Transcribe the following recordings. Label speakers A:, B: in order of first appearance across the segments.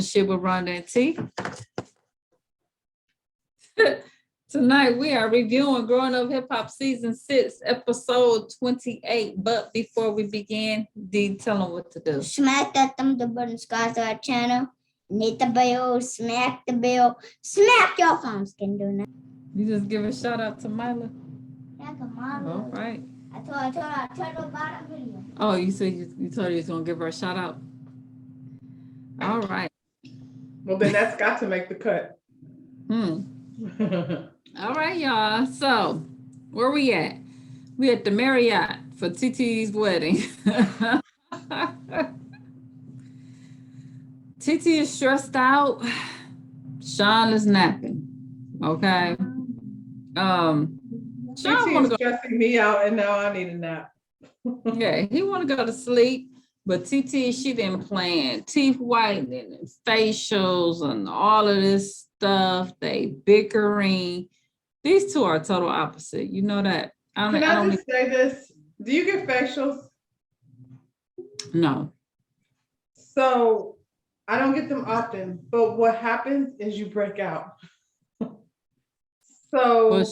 A: the shit with Rhonda and T. Tonight we are reviewing Growing Up Hip Hop Season 6, Episode 28. But before we begin, Dee, tell them what to do.
B: Smack that thumb button, subscribe to our channel, hit the bell, smack the bell, smack your phones can do that.
A: You just give a shout out to Mila.
B: Yeah, come on.
A: All right.
B: I told her about a video.
A: Oh, you said you told her you was gonna give her a shout out. All right.
C: Well, then that's got to make the cut.
A: All right, y'all. So where we at? We at the Marriott for TT's wedding. TT is stressed out. Sean is napping. Okay. Sean
C: She's stressing me out, and now I need a nap.
A: Yeah, he want to go to sleep, but TT, she didn't plan teeth whitening and facials and all of this stuff. They bickering. These two are total opposite. You know that.
C: Can I just say this? Do you get facials?
A: No.
C: So I don't get them often, but what happens is you break out. So
A: Well,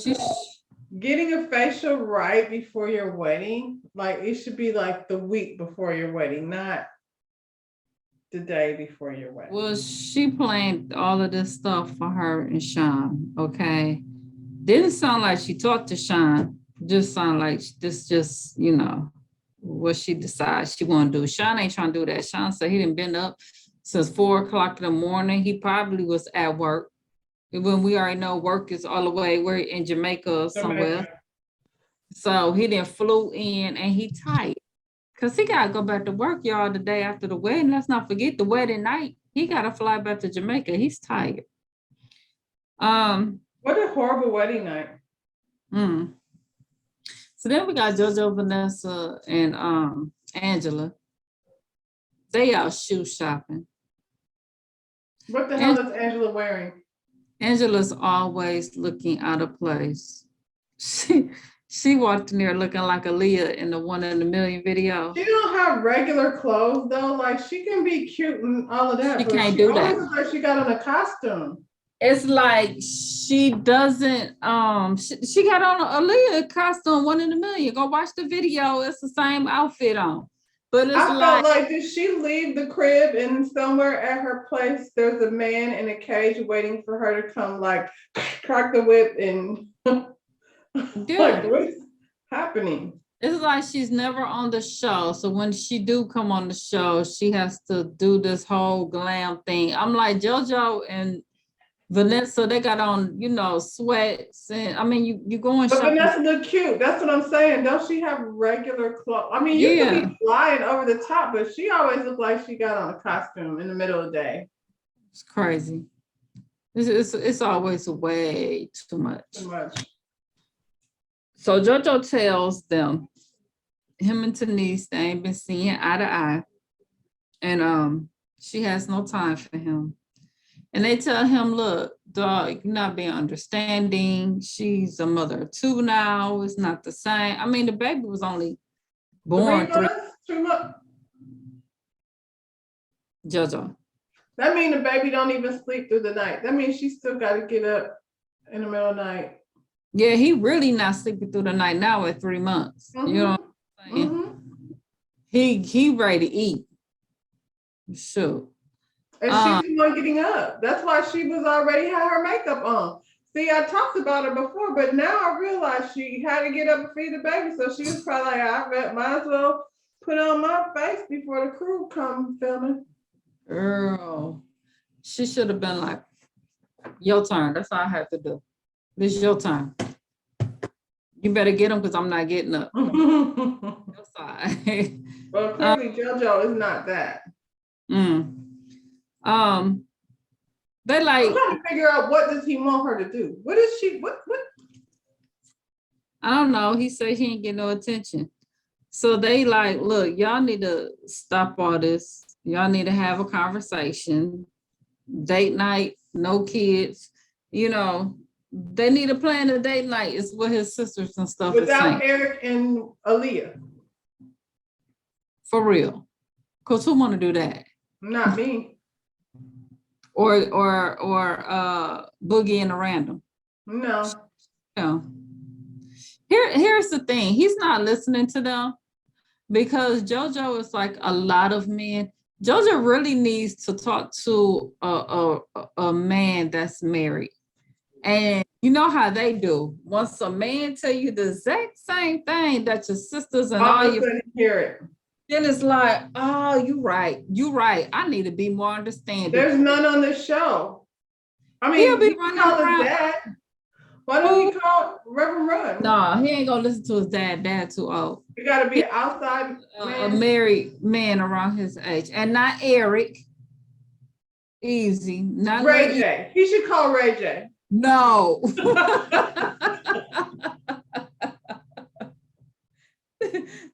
C: getting a facial right before your wedding, like it should be like the week before your wedding, not the day before your wedding.
A: Well, she planned all of this stuff for her and Sean, okay? Didn't sound like she talked to Sean, just sound like this just, you know, what she decides she want to do. Sean ain't trying to do that. Sean said he didn't been up since 4 o'clock in the morning. He probably was at work. When we already know work is all the way, we're in Jamaica or somewhere. So he didn't flew in and he tired. Because he got to go back to work, y'all, the day after the wedding. Let's not forget the wedding night. He got to fly back to Jamaica. He's tired.
C: What a horrible wedding night.
A: So then we got JoJo, Vanessa, and Angela. They out shoe shopping.
C: What the hell is Angela wearing?
A: Angela's always looking out of place. She walked in there looking like Aaliyah in the One in a Million video.
C: She don't have regular clothes though. Like she can be cute and all of that.
A: She can't do that.
C: Looks like she got on a costume.
A: It's like she doesn't. She got on an Aaliyah costume, One in a Million. Go watch the video. It's the same outfit on. But it's
C: I felt like, did she leave the crib and somewhere at her place there's a man in a cage waiting for her to come like crack the whip and like what's happening?
A: It's like she's never on the show. So when she do come on the show, she has to do this whole glam thing. I'm like JoJo and Vanessa, they got on, you know, sweats and I mean you going
C: but
A: shopping.
C: Vanessa look cute. That's what I'm saying. Don't she have regular clothes? I mean, you can be flying over the top, but she always looked like she got on a costume in the middle of the day.
A: It's crazy. It's always way too much.
C: Too much.
A: So JoJo tells them, him and Denise, they ain't been seeing eye to eye. And she has no time for him. And they tell him, look, dog, you're not being understanding. She's a mother of 2 now. It's not the same. I mean, the baby was only born
C: 2 months.
A: JoJo.
C: That means the baby don't even sleep through the night. That means she still got to get up in the middle of the night.
A: Yeah, he really not sleeping through the night now at 3 months. You know what I'm saying? He ready to eat. Sure.
C: And she's the one getting up. That's why she was already had her makeup on. See, I talked about her before, but now I realize she had to get up and feed the baby. So she was probably like, I might as well put on my face before the crew come filming.
A: Girl, she should have been like, your turn. That's all I have to do. This is your time. You better get him because I'm not getting up. Your side.
C: Well, clearly JoJo is not that.
A: They like,
C: I'm trying to figure out what does he want her to do. What is she? What?
A: I don't know. He said he ain't get no attention. So they like, look, y'all need to stop all this. Y'all need to have a conversation. Date night, no kids. You know, they need to plan a date night. It's what his sisters and stuff
C: without Eric and Aaliyah.
A: For real. Because who want to do that?
C: Not me.
A: or Boogie and the Random.
C: No.
A: No. Here's the thing. He's not listening to them because JoJo is like a lot of men. JoJo really needs to talk to a man that's married. And you know how they do. Once a man tell you the exact same thing that your sisters and all your
C: hear it.
A: Then it's like, oh, you right. I need to be more understanding.
C: There's none on this show. I mean,
A: he'll be running around.
C: Dad. Why don't he call Reverend Run?
A: No, he ain't gonna listen to his dad. Dad too old.
C: You gotta be outside
A: a married man around his age, and not Eric. Easy, not
C: Ray J. He should call Ray J.
A: No.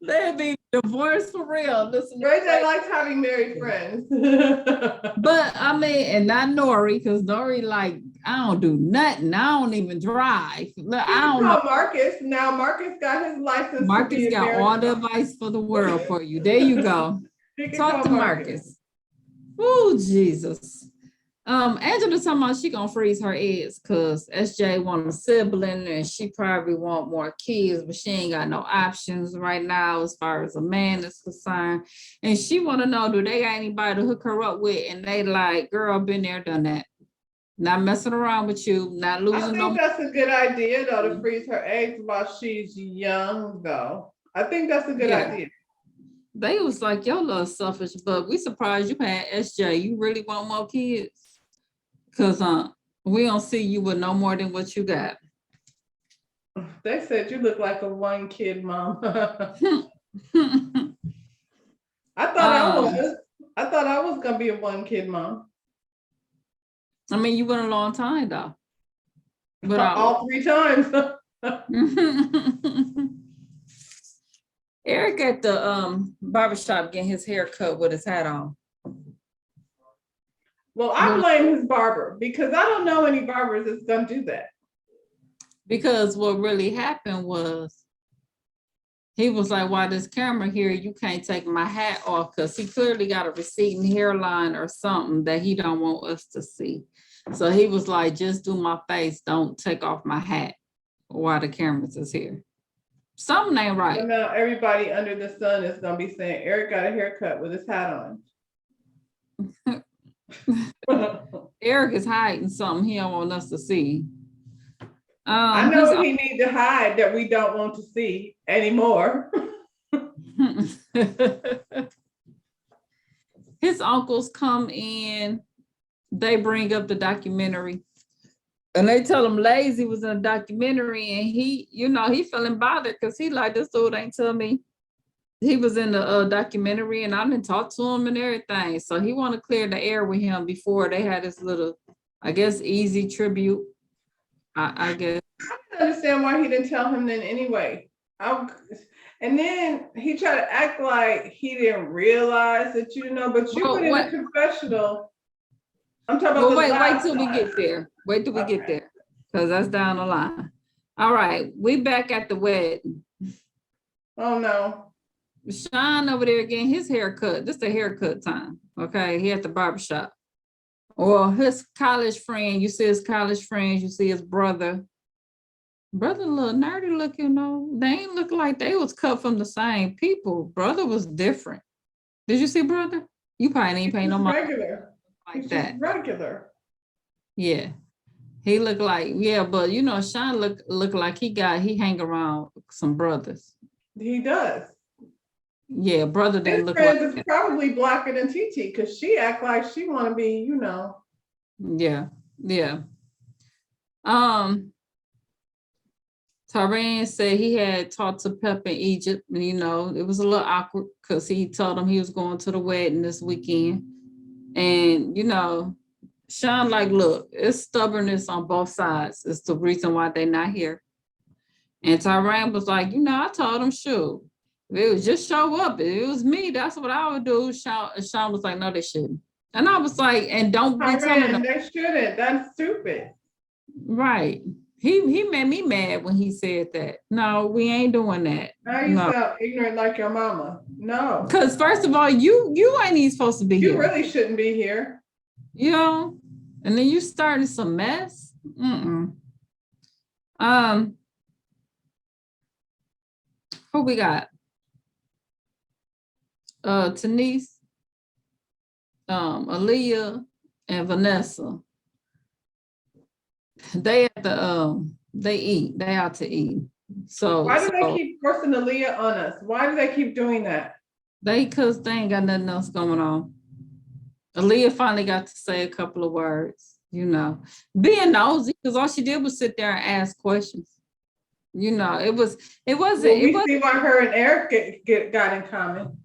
A: They'd be divorced for real. Listen,
C: Ray J likes having married friends.
A: But I mean, and not Nori, because Nori, like, I don't do nothing. I don't even drive. I don't know.
C: Marcus. Now Marcus got his license.
A: Marcus got all the advice for the world for you. There you go. Talk to Marcus. Oh, Jesus. Angela talking about she gonna freeze her eggs because SJ want a sibling and she probably want more kids, but she ain't got no options right now as far as a man is concerned. And she want to know, do they got anybody to hook her up with? And they like, girl, been there, done that. Not messing around with you, not losing.
C: I think that's a good idea though, to freeze her eggs while she's young though. I think that's a good idea. They
A: was like, your little selfish, but we surprised you had SJ. You really want more kids? Because we don't see you with no more than what you got.
C: They said you look like a one kid mom. I thought I was gonna be a one kid mom.
A: I mean, you went a long time though.
C: But all 3 times.
A: Eric at the barbershop getting his hair cut with his hat on.
C: Well, I blame his barber because I don't know any barbers that's gonna do that.
A: Because what really happened was he was like, why this camera here, you can't take my hat off, because he clearly got a receding hairline or something that he don't want us to see. So he was like, just do my face, don't take off my hat while the cameras is here. Something ain't right.
C: So now everybody under the sun is gonna be saying Eric got a haircut with his hat on.
A: Eric is hiding something he don't want us to see.
C: I know he needs to hide that we don't want to see anymore.
A: His uncles come in, they bring up the documentary, and they tell him Lazy was in a documentary, and he, he feeling bothered because he like, this dude ain't tell me he was in the documentary, and I didn't talk to him and everything. So he want to clear the air with him before they had this little, I guess, easy tribute. I guess.
C: I don't understand why he didn't tell him then anyway. And then he tried to act like he didn't realize that, but you put in a confessional. I'm talking about
A: wait till we get there. Wait till we get there, because that's down the line. All right, we back at the wedding.
C: Oh no.
A: Sean over there getting his haircut. This is the haircut time. Okay, he at the barbershop. Or his college friend, you see his college friends, you see his brother. Brother a little nerdy looking, they ain't look like they was cut from the same people. Brother was different. Did you see brother? You probably ain't paying no money.
C: Regular.
A: Like he's that.
C: Regular.
A: Yeah. He looked like, but Sean look like he hang around some brothers.
C: He does.
A: Yeah, brother didn't look
C: like
A: is
C: probably blacker than TT because she act like she want to be,
A: Yeah. Tyrion said he had talked to Pep in Egypt, and it was a little awkward because he told him he was going to the wedding this weekend. And Sean like, look, it's stubbornness on both sides. It's the reason why they're not here. And Tyrion was like, I told him, shoot. If it was just show up, if it was me, that's what I would do. Sean was like, no, they shouldn't. And I was like, and don't be telling them.
C: They shouldn't. That's stupid.
A: Right. He made me mad when he said that. No, we ain't doing that.
C: Now you sound ignorant like your mama. No.
A: Because first of all, you ain't even supposed to be here.
C: You really shouldn't be here.
A: And then you started some mess. Who we got? Denise, Aaliyah, and Vanessa. They at the they eat. They out to eat.
C: Why do they keep forcing Aaliyah on us? Why do they keep doing that?
A: Because they ain't got nothing else going on. Aaliyah finally got to say a couple of words, you know, being nosy, because all she did was sit there and ask questions. You know, it wasn't.
C: Well, we see why her and Eric got in common.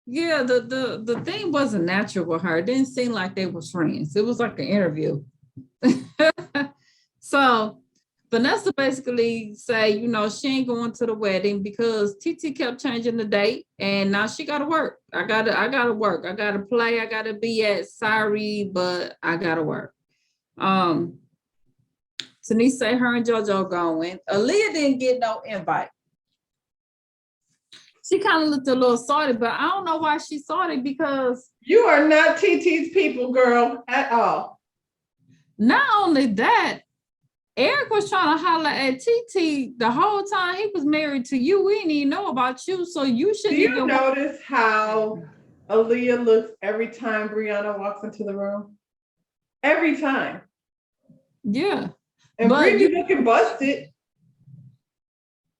A: Yeah, the thing wasn't natural with her. It didn't seem like they were friends. It was like an interview. So Vanessa basically say, you know, she ain't going to the wedding because TT kept changing the date, and now she gotta work. I gotta work. I gotta play. I gotta be at sorry, but I gotta work. Denise say her and JoJo going. Aaliyah didn't get no invite. She kind of looked a little salty, but I don't know why she salty, because
C: you are not TT's people, girl, at all.
A: Not only that, Eric was trying to holler at TT the whole time he was married to you. We didn't even know about you, so you shouldn't even.
C: Do you notice how Aaliyah looks every time Brianna walks into the room? Every time.
A: Yeah.
C: And Brie looking busted.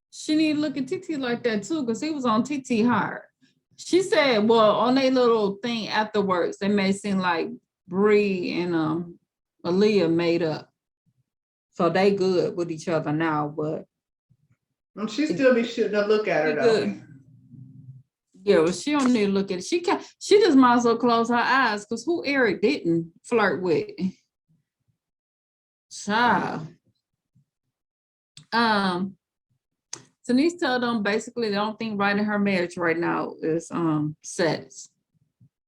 A: She need to look at TT like that too, because he was on TT hard. She said, well, on their little thing afterwards, they made it seem like Brie and Aaliyah made up. So they good with each other now, but
C: and she still be shooting a look at her though. Good.
A: Yeah, well, she don't need to look at it. She just might as well close her eyes, because who Eric didn't flirt with? Child. Denise told them basically the only thing right in her marriage right now is sex.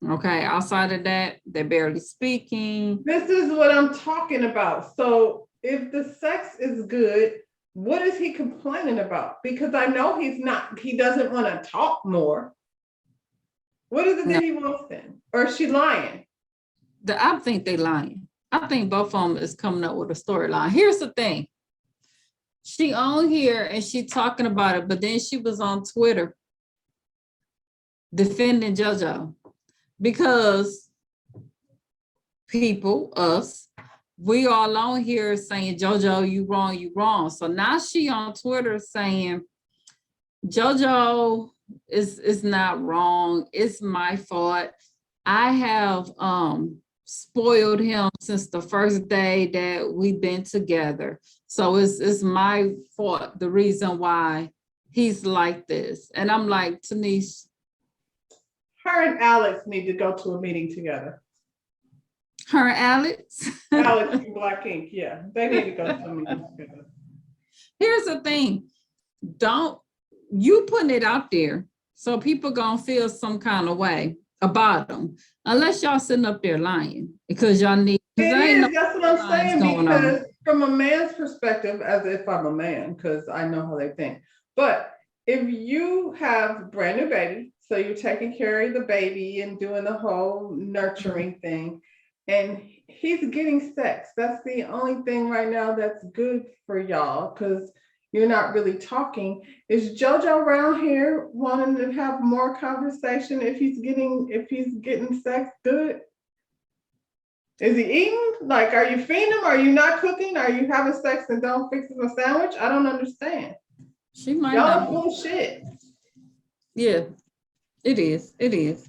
A: Okay, outside of that, they're barely speaking.
C: This is what I'm talking about. So if the sex is good, what is he complaining about? Because I know he doesn't want to talk more. What is it that he wants then? Or is she lying?
A: I think they're lying. I think both of them is coming up with a storyline. Here's the thing. She on here and she talking about it, but then she was on Twitter defending JoJo, because people, us, we all on here saying, JoJo, you wrong, you wrong. So now she on Twitter saying, JoJo is not wrong. It's my fault. I have spoiled him since the first day that we've been together. So it's my fault, the reason why he's like this. And I'm like, Denise.
C: Her and Alex need to go to a meeting together.
A: Her and Alex?
C: Alex and Black Ink, yeah. They need to go to a meeting together.
A: Here's the thing. Don't, you putting it out there, so people gonna feel some kind of way about them, unless y'all sitting up there lying, because y'all need.
C: That's what I'm saying, because from a man's perspective, as if I'm a man, because I know how they think. But if you have a brand new baby, so you're taking care of the baby and doing the whole nurturing thing, and he's getting sex, that's the only thing right now that's good for y'all, because you're not really talking. Is JoJo around here wanting to have more conversation if he's getting sex good? Is he eating? Like, are you feeding him? Are you not cooking? Are you having sex and don't fix him a sandwich? I don't understand.
A: She might
C: y'all
A: not.
C: Bullshit.
A: Yeah, it is. It is.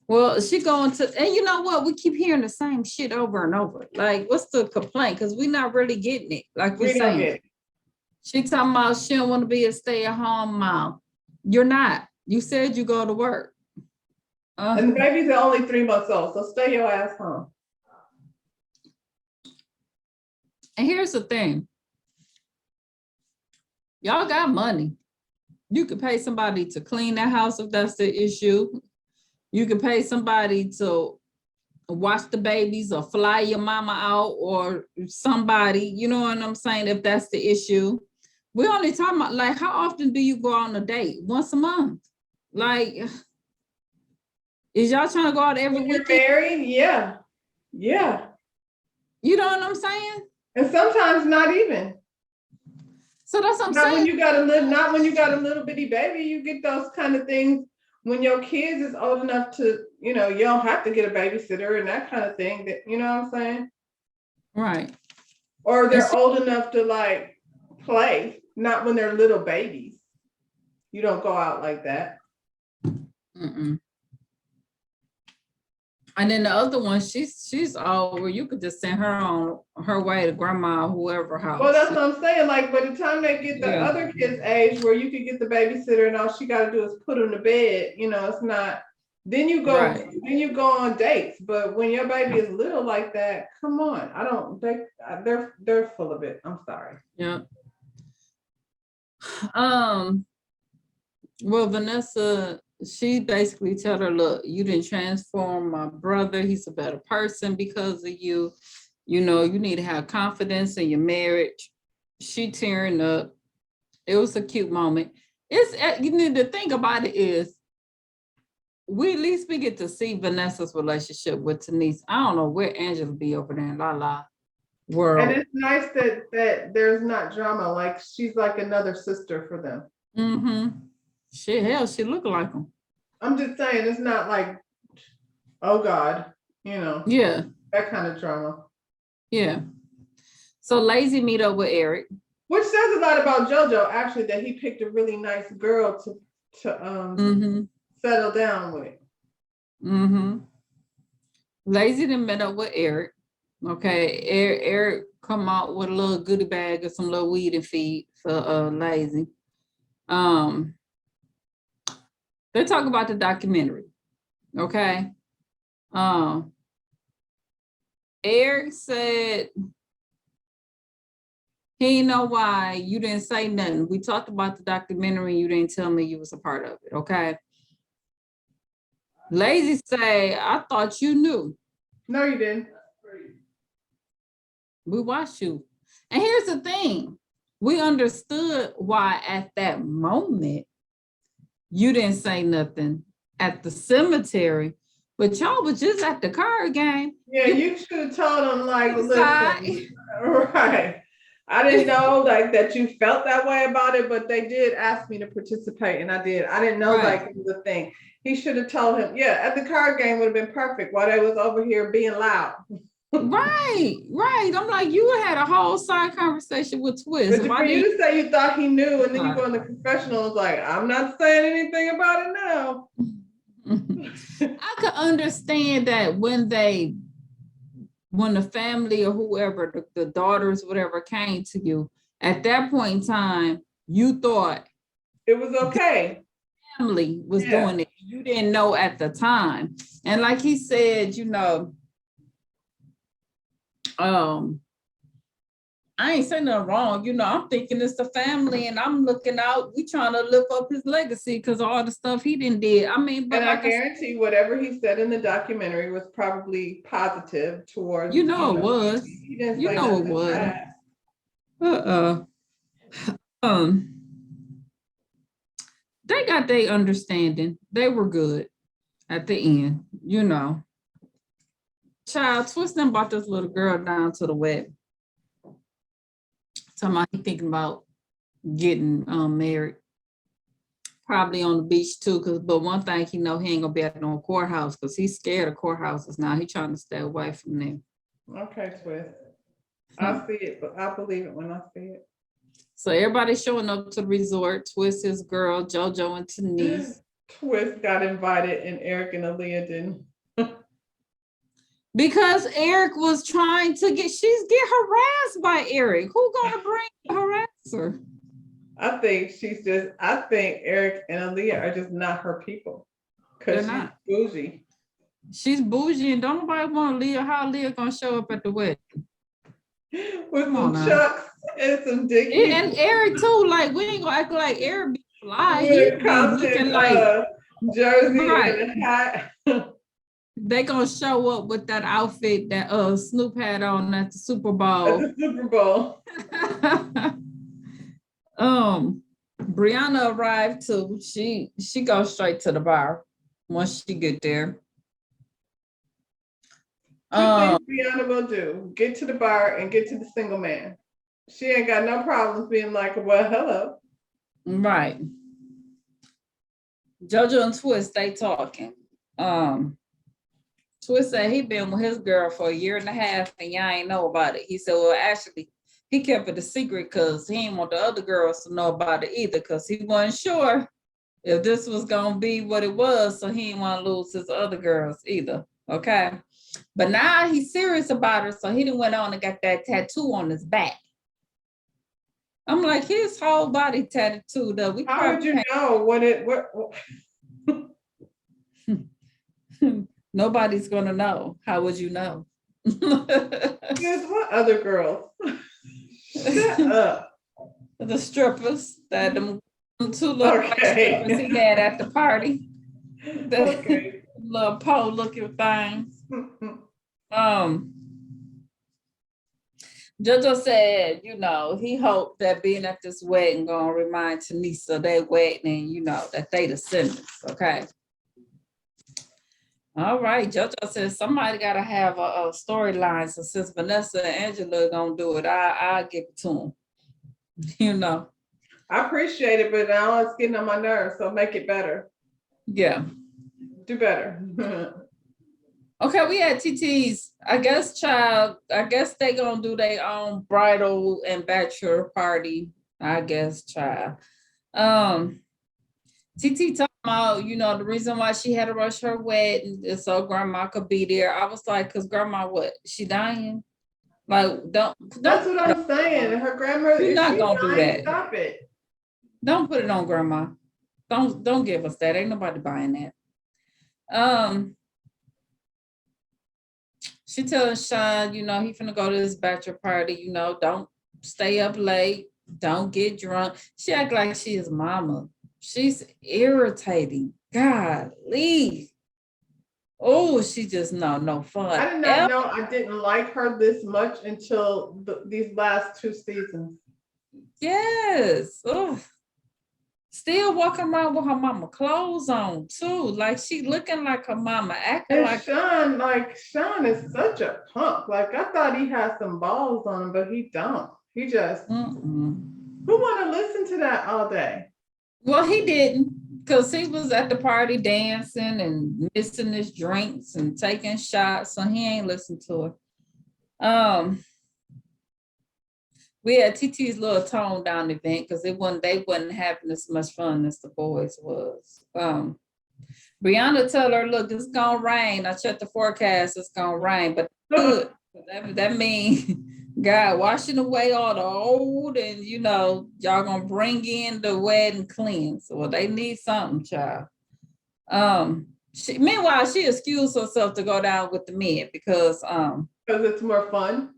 A: Well, she going to, and you know what? We keep hearing the same shit over and over. Like, what's the complaint? Because we're not really getting it. Like we're saying. She talking about she don't want to be a stay-at-home mom. You're not. You said you go to work.
C: And the baby's only 3 months old, so stay your ass home.
A: And here's the thing. Y'all got money. You could pay somebody to clean that house if that's the issue. You can pay somebody to watch the babies or fly your mama out, or somebody, you know what I'm saying, if that's the issue. We're only talking about, like, how often do you go on a date? Once a month? Like, is y'all trying to go out every weekend?
C: You're married? Yeah. Yeah.
A: You know what I'm saying?
C: And sometimes not even.
A: So that's what I'm
C: Not when
A: saying.
C: you got a little, not when you got a little bitty baby. You get those kind of things when your kids is old enough to, you know, you don't have to get a babysitter and that kind of thing. That, you know what I'm saying?
A: Right.
C: Or
A: And
C: they're old enough to like play. Not when they're little babies. You don't go out like that.
A: mm-mm. And then the other one, she's old where you could just send her on her way to grandma or whoever
C: Well,
A: house.
C: that's what I'm saying. Like by the time they get the
A: Yeah.
C: other kids' age, where you could get the babysitter and all she got to do is put them to bed. You know, it's not. Then you go.
A: Right.
C: Then you go on dates. But when your baby is little like that, come on. I don't. They're full of it. I'm sorry.
A: Yeah. Well, Vanessa, she basically told her, look, you didn't transform my brother. He's a better person because of you. You know, you need to have confidence in your marriage. She tearing up. It was a cute moment. It's you need to think about it is we at least we get to see Vanessa's relationship with Denise. I don't know where Angela be over there in La La
C: And
A: world.
C: it's nice that there's not drama. Like she's like another sister for them.
A: Mm-hmm. She look like him.
C: I'm just saying, it's not like, oh God, you know,
A: Yeah,
C: that kind of drama.
A: yeah. So Lazy meet up with Eric.
C: Which says a lot about JoJo, actually, that he picked a really nice girl to
A: Mm-hmm.
C: settle down with.
A: Mm-hmm. Lazy then met up with Eric. Okay, Eric come out with a little goodie bag of some little weed and feed for Lazy. Um, they talk about the documentary. Okay. Um, Eric said he know why you didn't say nothing. We talked about the documentary. You didn't tell me you was a part of it. Okay. Lazy say, I thought you knew.
C: No, you didn't.
A: We watched you. And here's the thing. We understood why at that moment you didn't say nothing at the cemetery, but y'all was just at the card game.
C: Yeah, you should have told him, like, listen, right. I didn't know like that you felt that way about it, but they did ask me to participate and I did. I didn't know
A: Right.
C: like it was a thing. He should have told him, yeah, at the card game would have been perfect while they was over here being loud.
A: Right. I'm like, you had a whole side conversation with Twist.
C: But for you to say you thought he knew and then you go in the confessional, it's like, I'm not saying anything about it now.
A: I could understand that when the family or whoever, the daughters, whatever, came to you, at that point in time, you thought
C: it was okay.
A: Family was doing it. You didn't know at the time. And like he said, you know, I ain't saying nothing wrong. You know, I'm thinking it's the family and I'm looking out. We trying to lift up his legacy because all the stuff he did. I mean, but
C: and
A: like
C: I guarantee whatever he said in the documentary was probably positive towards,
A: it was.
C: He didn't
A: You
C: say
A: know it was. They got their understanding. They were good at the end, you know. Child, Twisting brought this little girl down to the wedding. Talking about he thinking about getting married. Probably on the beach too, but one thing he know he ain't gonna be at no courthouse because he's scared of courthouses now. He trying to stay away from them.
C: Okay, Twist. I see it, but I believe it when I see it.
A: So everybody's showing up to the resort. Twist, his girl, JoJo and Denise.
C: Twist got invited and Eric and Aaliyah didn't.
A: Because Eric was trying to get harassed by Eric. Who gonna bring a harasser?
C: I think Eric and Aaliyah are just not her people. Because she's bougie.
A: She's bougie and don't nobody want Leah. How Leah gonna show up at the wedding?
C: With some chucks and some dickies.
A: And Eric too, like we ain't gonna act like Eric be fly.
C: With a constant jersey and a hat.
A: They gonna show up with that outfit that Snoop had on at the Super Bowl.
C: At the Super Bowl.
A: Brianna arrived too. She goes straight to the bar once she get there.
C: Two things
A: Um,
C: Brianna will do: get to the bar and get to the single man. She ain't got no problems being like, well, hello.
A: right. JoJo and Twist, they talking. Um, Twist said he been with his girl for a year and a half and y'all ain't know about it. He said, well, actually, he kept it a secret because he didn't want the other girls to know about it either because he wasn't sure if this was gonna be what it was, so he didn't want to lose his other girls either. Okay. But now he's serious about her, so he didn't went on and got that tattoo on his back. I'm like, his whole body tattooed up.
C: How would you know what
A: Nobody's gonna know. How would you know?
C: Guys, what other girls? Shut up.
A: The strippers, that them two little white
C: Okay.
A: strippers he had at the party. The
C: Okay.
A: little pole looking things. JoJo said, you know, he hoped that being at this wedding gonna remind Tanisa their wedding and you know that they descendants, okay? All right, JoJo says somebody gotta have a storyline. So since Vanessa and Angela gonna do it, I'll give it to them. You know.
C: I appreciate it, but now it's getting on my nerves, so make it better.
A: Yeah.
C: Do better.
A: Okay, we had TT's, I guess they gonna do their own bridal and bachelor party. I guess, child. TT talking about, you know, the reason why she had to rush her wedding is so grandma could be there. I was like, cause grandma, what? She dying? Like, don't.
C: That's what I'm saying. Her grandmother.
A: You're not
C: She's
A: gonna do
C: dying.
A: that.
C: Stop it.
A: Don't put it on grandma. Don't give us that. Ain't nobody buying that. She telling Sean, you know, he finna go to this bachelor party, you know, don't stay up late, don't get drunk. She act like she is mama. She's irritating. Golly. Oh, she just no fun.
C: I did not know I didn't like her this much until these last 2 seasons.
A: Yes. Ugh. Still walking around with her mama clothes on too. Like she looking like her mama, acting
C: And
A: like
C: Sean is such a punk. Like I thought he had some balls on him, but he don't. He just who want to listen to that all day?
A: Well, he didn't, because he was at the party dancing and missing his drinks and taking shots, so he ain't listened to her. We had TT's little tone down event because they wasn't having as much fun as the boys was. Brianna told her, look, it's gonna rain. I checked the forecast, it's gonna rain, but good. That means God washing away all the old, and you know, y'all gonna bring in the wet and clean. So well, they need something, child. Meanwhile, she excused herself to go down with the men because
C: it's more fun.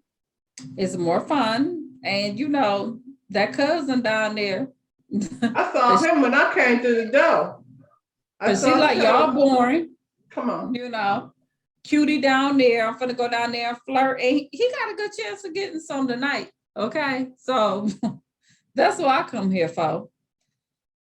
A: It's more fun, and you know that cousin down there.
C: I saw him when I came through the door.
A: Cause she like y'all boring.
C: Come on,
A: you know. Cutie down there. I'm gonna go down there and flirt. And he got a good chance of getting some tonight. Okay. So that's what I come here for.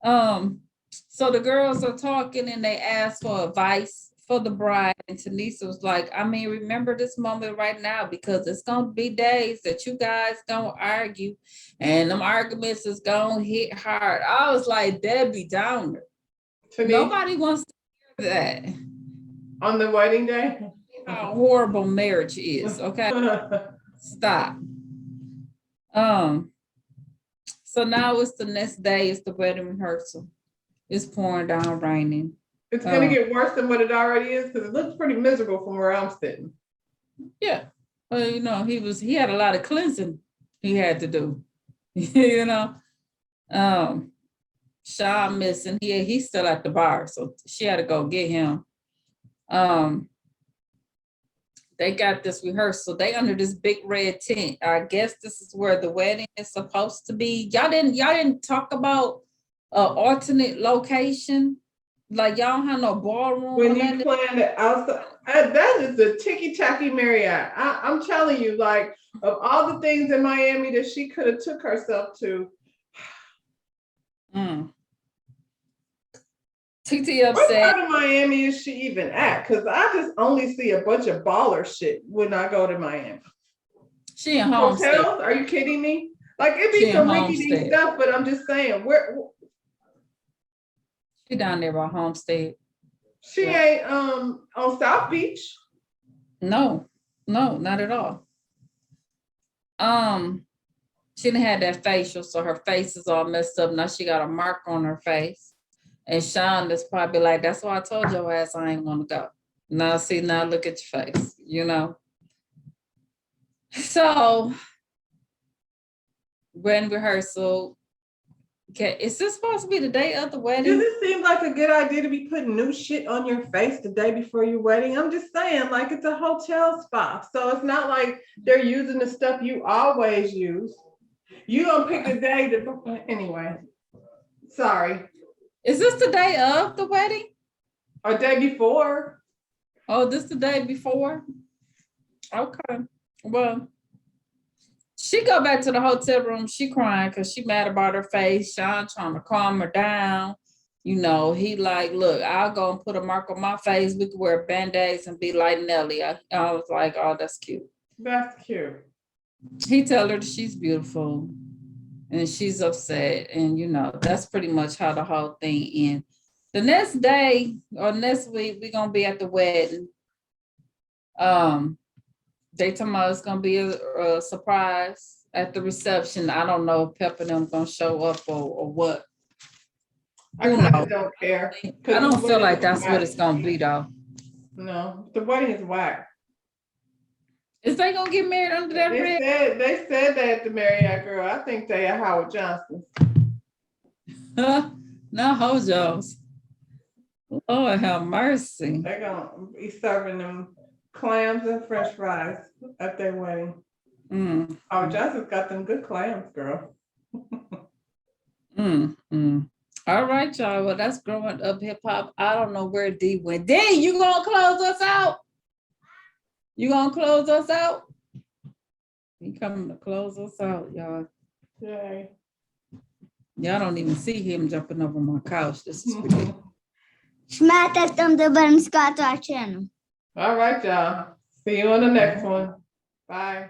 A: So the girls are talking and they ask for advice for the bride. And Tanisa was like, I mean, remember this moment right now because it's gonna be days that you guys gonna argue and them arguments is gonna hit hard. I was like, Debbie Downer. Nobody wants to hear that.
C: On the wedding day?
A: How horrible marriage is, okay? Stop. So now it's the next day, it's the wedding rehearsal. It's pouring down, raining.
C: It's gonna get worse than what it already is because it looks pretty miserable from where I'm sitting.
A: Yeah. Well, you know, he had a lot of cleansing he had to do. you know. Sean missing. He's still at the bar, so she had to go get him. They got this rehearsal. They under this big red tent. I guess this is where the wedding is supposed to be. Y'all didn't talk about alternate location. Like y'all don't have no ballroom.
C: When you planned it outside, that is the ticky tacky Marriott. I'm telling you, like of all the things in Miami that she could have took herself to.
A: TT
C: What
A: upset.
C: part of Miami is she even at? Because I just only see a bunch of baller shit when I go to Miami.
A: She in Homestead.
C: Hotels? Are you kidding me? Like it'd
A: She
C: be
A: in
C: some rinky dink
A: Homestead.
C: stuff, but I'm just saying, where
A: She down there by Homestead.
C: she ain't on South Beach.
A: No, not at all. She didn't have that facial, so her face is all messed up. Now she got a mark on her face. And Sean is probably like, that's why I told your ass I ain't gonna go. Now see, now look at your face, you know. So wedding rehearsal. Okay, is this supposed to be the day of the
C: Does
A: wedding?
C: it seem like a good idea to be putting new shit on your face the day before your wedding? I'm just saying, like it's a hotel spa. So it's not like they're using the stuff you always use. You gonna pick a day to anyway. Sorry.
A: Is this the day of the wedding?
C: Or day before.
A: Oh, this the day before? Okay. Well, she go back to the hotel room. She crying because she mad about her face. Sean trying to calm her down. You know, he like, look, I'll go and put a mark on my face. We can wear Band-Aids and be like Nelly. I was like, oh, that's cute.
C: That's cute.
A: He tell her that she's beautiful and she's upset. And, you know, that's pretty much how the whole thing ends. The next day or next week, we're going to be at the wedding. They talking about it's gonna be a surprise at the reception. I don't know if Pepper and them gonna show up or what.
C: I
A: Who
C: kind
A: knows?
C: of don't care.
A: I don't feel like that's what it's
C: going
A: gonna be though.
C: No, the wedding is whack.
A: Is they gonna get married under that red?
C: They said they had to marry that girl. I think they are Howard Johnson.
A: No hojos. Lord have mercy.
C: They're gonna be serving them clams and French fries at their wedding. Howard Johnson's got them good clams, girl.
A: All right, y'all. Well, that's growing up hip hop. I don't know where D went. D, you gonna close us out? You gonna close us out? He coming to close us out, y'all.
C: Yay.
A: Y'all don't even see him jumping over my couch. This is ridiculous.
B: Smash that thumbs up button, subscribe to our channel.
C: All right, y'all. See you on the next one. Bye.